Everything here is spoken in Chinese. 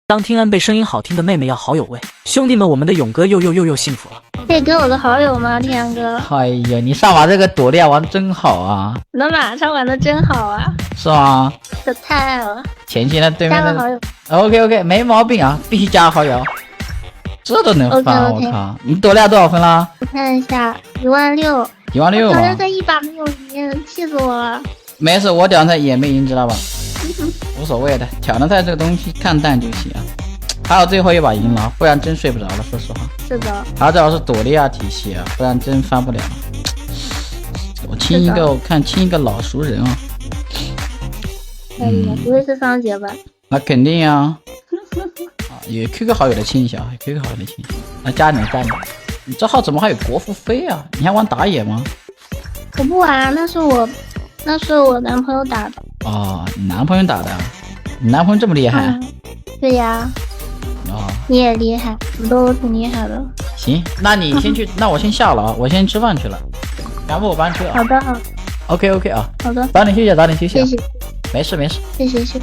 当听安被声音好听的妹妹要好友喂，兄弟们，我们的勇哥又幸福了。可以给我个好友吗，天哥？哎呀，你上把这个朵莉亚玩得真好啊！你的马上玩的真好啊！是吗？这太爱了。前期呢对面的加个好友。OK， 没毛病啊，必须加好友。这都能翻， OK 我靠！你朵莉亚多少分啦？我看一下，16000。16000啊！好像才160赢，气死我了。没事，我挑战赛也没赢，知道吧？无所谓的，挑战赛这个东西看淡就行啊。还有最后一把赢了，不然真睡不着了，说实话。是的。还有最好是朵莉亚体系啊，不然真翻不了。我清一个，我看清一个老熟人啊。可以的，不会是桑杰吧？那肯定啊。也 QQ 好友的清一下 ，QQ 好友的清一下。那加你。你这号怎么还有国服飞啊？你还玩打野吗？我不玩，那是我男朋友打的。哦，你男朋友打的？你男朋友这么厉害？对呀。哦，你也厉害，我们都挺厉害的。行，那你先去，那我先下了啊，我先吃饭去了。赶不我班去啊。好的。OK 啊。好的。早点休息，早点休息。谢谢。没事。谢谢。